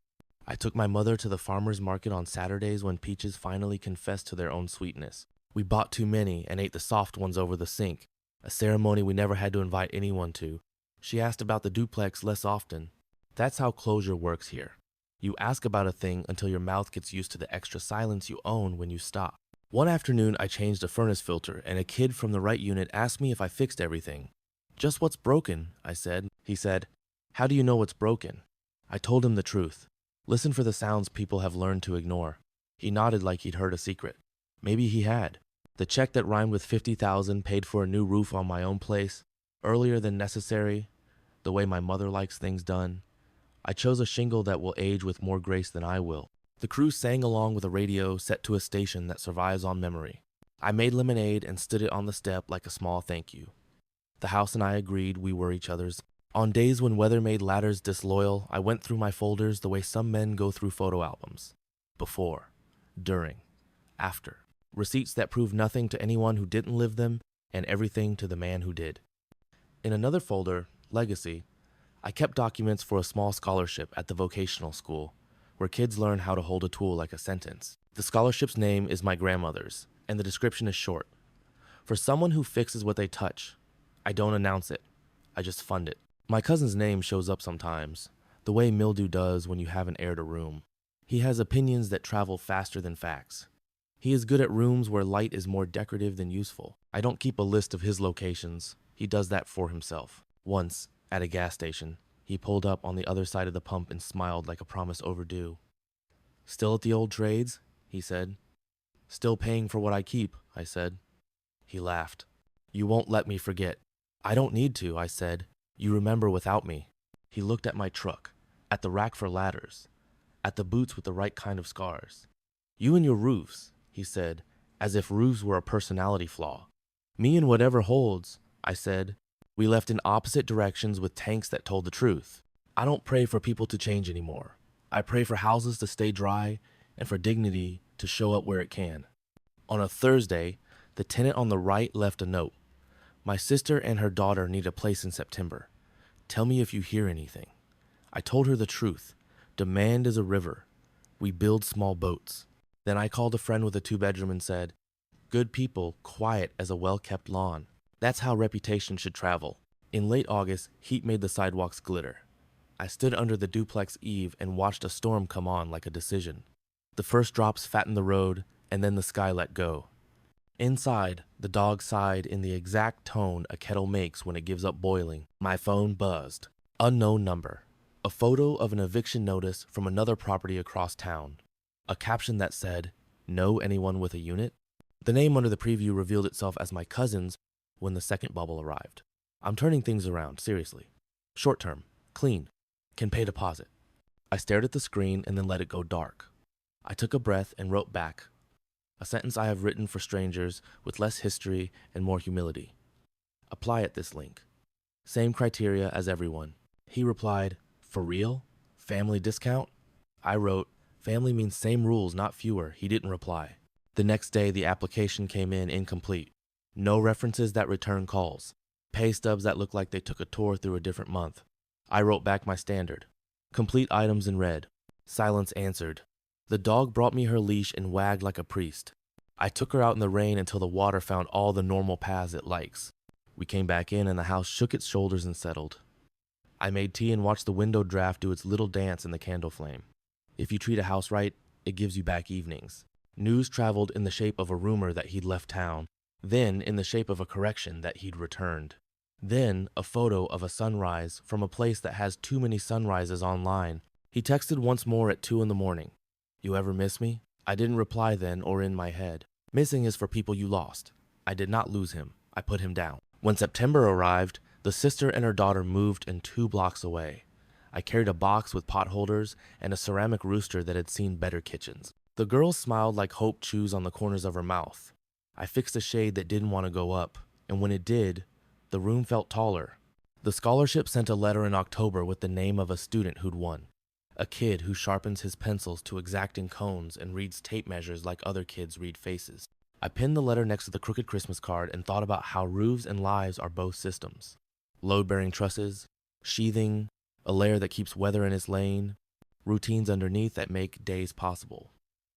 I took my mother to the farmer's market on Saturdays when peaches finally confessed to their own sweetness. We bought too many and ate the soft ones over the sink, a ceremony we never had to invite anyone to. She asked about the duplex less often. That's how closure works here. You ask about a thing until your mouth gets used to the extra silence you own when you stop. One afternoon, I changed a furnace filter, and a kid from the right unit asked me if I fixed everything. Just what's broken, I said. He said, how do you know what's broken? I told him the truth. Listen for the sounds people have learned to ignore. He nodded like he'd heard a secret. Maybe he had. The check that rhymed with $50,000 paid for a new roof on my own place, earlier than necessary, the way my mother likes things done. I chose a shingle that will age with more grace than I will. The crew sang along with a radio set to a station that survives on memory. I made lemonade and stood it on the step like a small thank you. The house and I agreed we were each other's. On days when weather made ladders disloyal, I went through my folders the way some men go through photo albums. Before, during, after. Receipts that proved nothing to anyone who didn't live them, and everything to the man who did. In another folder, Legacy, I kept documents for a small scholarship at the vocational school, where kids learn how to hold a tool like a sentence. The scholarship's name is my grandmother's, and the description is short. For someone who fixes what they touch, I don't announce it, I just fund it. My cousin's name shows up sometimes, the way mildew does when you haven't aired a room. He has opinions that travel faster than facts. He is good at rooms where light is more decorative than useful. I don't keep a list of his locations. He does that for himself. Once, at a gas station, he pulled up on the other side of the pump and smiled like a promise overdue. Still at the old trades? He said. Still paying for what I keep, I said. He laughed. You won't let me forget. I don't need to, I said. You remember without me. He looked at my truck, at the rack for ladders, at the boots with the right kind of scars. You and your roofs, he said, as if roofs were a personality flaw. Me and whatever holds, I said. We left in opposite directions with tanks that told the truth. I don't pray for people to change anymore. I pray for houses to stay dry and for dignity to show up where it can. On a Thursday, the tenant on the right left a note. My sister and her daughter need a place in September. Tell me if you hear anything. I told her the truth. Demand is a river. We build small boats. Then I called a friend with a 2-bedroom and said, good people, quiet as a well-kept lawn. That's how reputation should travel. In late August, heat made the sidewalks glitter. I stood under the duplex eave and watched a storm come on like a decision. The first drops fattened the road, and then the sky let go. Inside, the dog sighed in the exact tone a kettle makes when it gives up boiling. My phone buzzed. Unknown number. A photo of an eviction notice from another property across town. A caption that said, know anyone with a unit? The name under the preview revealed itself as my cousin's when the second bubble arrived. I'm turning things around, seriously. Short term, clean, can pay deposit. I stared at the screen and then let it go dark. I took a breath and wrote back. A sentence I have written for strangers with less history and more humility. Apply at this link. Same criteria as everyone. He replied, for real? Family discount? I wrote, family means same rules, not fewer. He didn't reply. The next day, the application came in incomplete. No references that return calls. Pay stubs that look like they took a tour through a different month. I wrote back my standard. Complete items in red. Silence answered. The dog brought me her leash and wagged like a priest. I took her out in the rain until the water found all the normal paths it likes. We came back in and the house shook its shoulders and settled. I made tea and watched the window draft do its little dance in the candle flame. If you treat a house right, it gives you back evenings. News traveled in the shape of a rumor that he'd left town, then in the shape of a correction that he'd returned. Then a photo of a sunrise from a place that has too many sunrises online. He texted once more at 2 a.m. You ever miss me? I didn't reply then or in my head. Missing is for people you lost. I did not lose him. I put him down. When September arrived, The sister and her daughter moved in 2 blocks away. I carried a box with pot holders and a ceramic rooster that had seen better kitchens. The girl smiled like hope chews on the corners of her mouth. I fixed a shade that didn't want to go up, and when it did, the room felt taller. The scholarship sent a letter in October with the name of a student who'd won. A kid who sharpens his pencils to exacting cones and reads tape measures like other kids read faces. I pinned the letter next to the crooked Christmas card and thought about how roofs and lives are both systems. Load-bearing trusses, sheathing, a layer that keeps weather in its lane, routines underneath that make days possible.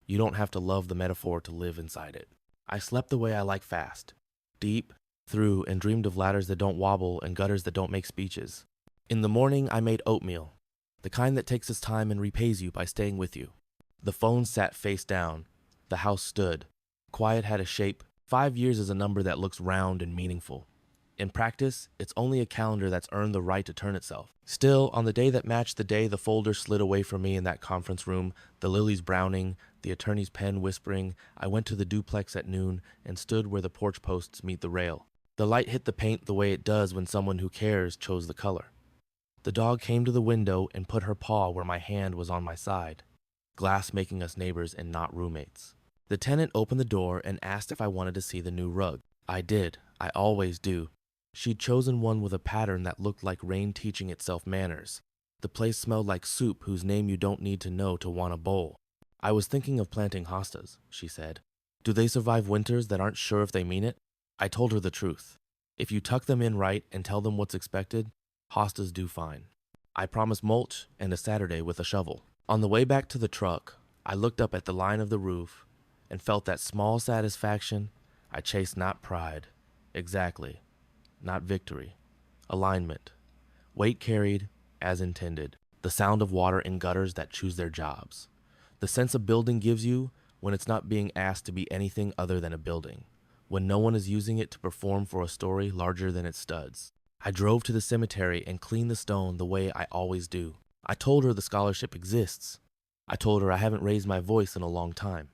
You don't have to love the metaphor to live inside it. I slept the way I like fast, deep, through, and dreamed of ladders that don't wobble and gutters that don't make speeches. In the morning, I made oatmeal, the kind that takes its time and repays you by staying with you. The phone sat face down. The house stood. Quiet had a shape. 5 years is a number that looks round and meaningful. In practice, it's only a calendar that's earned the right to turn itself. Still, on the day that matched the day the folder slid away from me in that conference room, the lilies browning, the attorney's pen whispering, I went to the duplex at noon and stood where the porch posts meet the rail. The light hit the paint the way it does when someone who cares chose the color. The dog came to the window and put her paw where my hand was on my side, glass making us neighbors and not roommates. The tenant opened the door and asked if I wanted to see the new rug. I did. I always do. She'd chosen one with a pattern that looked like rain teaching itself manners. The place smelled like soup whose name you don't need to know to want a bowl. I was thinking of planting hostas, she said. Do they survive winters that aren't sure if they mean it? I told her the truth. If you tuck them in right and tell them what's expected, hostas do fine. I promised mulch and a Saturday with a shovel. On the way back to the truck, I looked up at the line of the roof and felt that small satisfaction I chased, not pride. Exactly. Not victory. Alignment. Weight carried as intended. The sound of water in gutters that choose their jobs. The sense a building gives you when it's not being asked to be anything other than a building. When no one is using it to perform for a story larger than its studs. I drove to the cemetery and cleaned the stone the way I always do. I told her the scholarship exists. I told her I haven't raised my voice in a long time.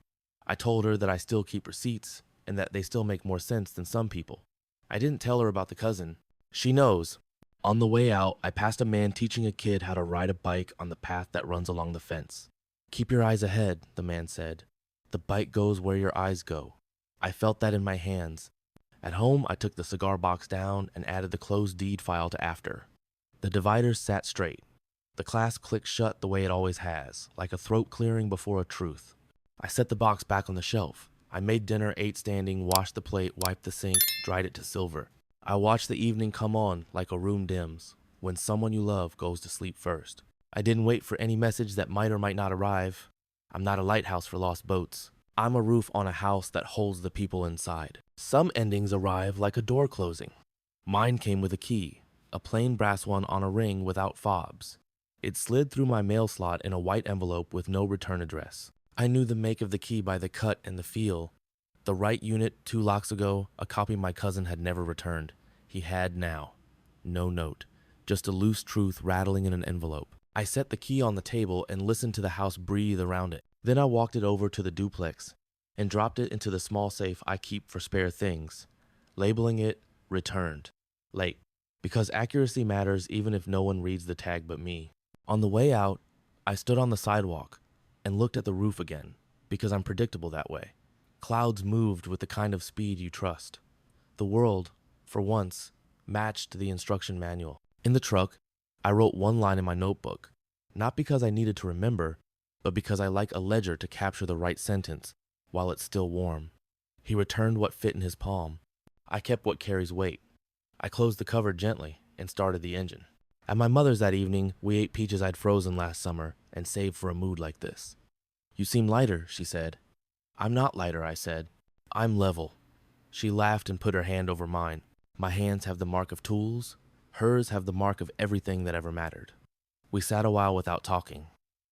I told her that I still keep receipts and that they still make more sense than some people. I didn't tell her about the cousin. She knows. On the way out, I passed a man teaching a kid how to ride a bike on the path that runs along the fence. Keep your eyes ahead, the man said. The bike goes where your eyes go. I felt that in my hands. At home, I took the cigar box down and added the closed deed file to after. The dividers sat straight. The class clicked shut the way it always has, like a throat clearing before a truth. I set the box back on the shelf. I made dinner, ate standing, washed the plate, wiped the sink, dried it to silver. I watched the evening come on like a room dims, when someone you love goes to sleep first. I didn't wait for any message that might or might not arrive. I'm not a lighthouse for lost boats. I'm a roof on a house that holds the people inside. Some endings arrive like a door closing. Mine came with a key, a plain brass one on a ring without fobs. It slid through my mail slot in a white envelope with no return address. I knew the make of the key by the cut and the feel. The right unit 2 locks ago, a copy my cousin had never returned. He had now. No note. Just a loose truth rattling in an envelope. I set the key on the table and listened to the house breathe around it. Then I walked it over to the duplex and dropped it into the small safe I keep for spare things, labeling it returned. Late. Because accuracy matters even if no one reads the tag but me. On the way out, I stood on the sidewalk and looked at the roof again, because I'm predictable that way. Clouds moved with the kind of speed you trust. The world, for once, matched the instruction manual. In the truck, I wrote one line in my notebook, not because I needed to remember, but because I like a ledger to capture the right sentence while it's still warm. He returned what fit in his palm. I kept what carries weight. I closed the cover gently and started the engine. At my mother's that evening, we ate peaches I'd frozen last summer and saved for a mood like this. You seem lighter, she said. I'm not lighter, I said. I'm level. She laughed and put her hand over mine. My hands have the mark of tools. Hers have the mark of everything that ever mattered. We sat a while without talking,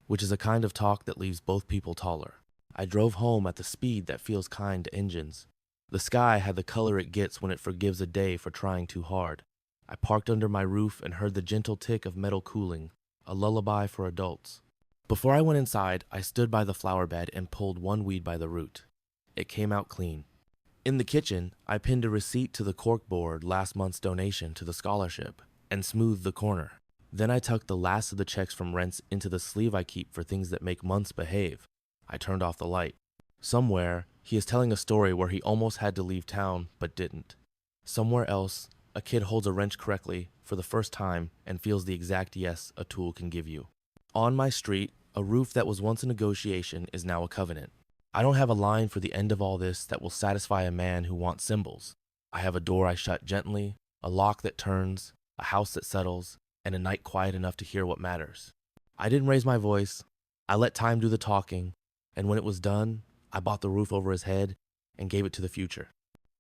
which is a kind of talk that leaves both people taller. I drove home at the speed that feels kind to engines. The sky had the color it gets when it forgives a day for trying too hard. I parked under my roof and heard the gentle tick of metal cooling, a lullaby for adults. Before I went inside, I stood by the flower bed and pulled one weed by the root. It came out clean. In the kitchen, I pinned a receipt to the corkboard last month's donation to the scholarship and smoothed the corner. Then I tucked the last of the checks from rents into the sleeve I keep for things that make months behave. I turned off the light. Somewhere, he is telling a story where he almost had to leave town but didn't. Somewhere else, a kid holds a wrench correctly for the first time and feels the exact yes a tool can give you. On my street, a roof that was once a negotiation is now a covenant. I don't have a line for the end of all this that will satisfy a man who wants symbols. I have a door I shut gently, a lock that turns, a house that settles, and a night quiet enough to hear what matters. I didn't raise my voice. I let time do the talking, and when it was done, I bought the roof over his head and gave it to the future.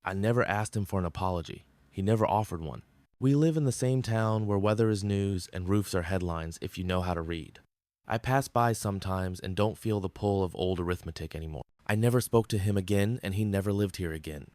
I never asked him for an apology. He never offered one. We live in the same town where weather is news and roofs are headlines if you know how to read. I pass by sometimes and don't feel the pull of old arithmetic anymore. I never spoke to him again, and he never lived here again.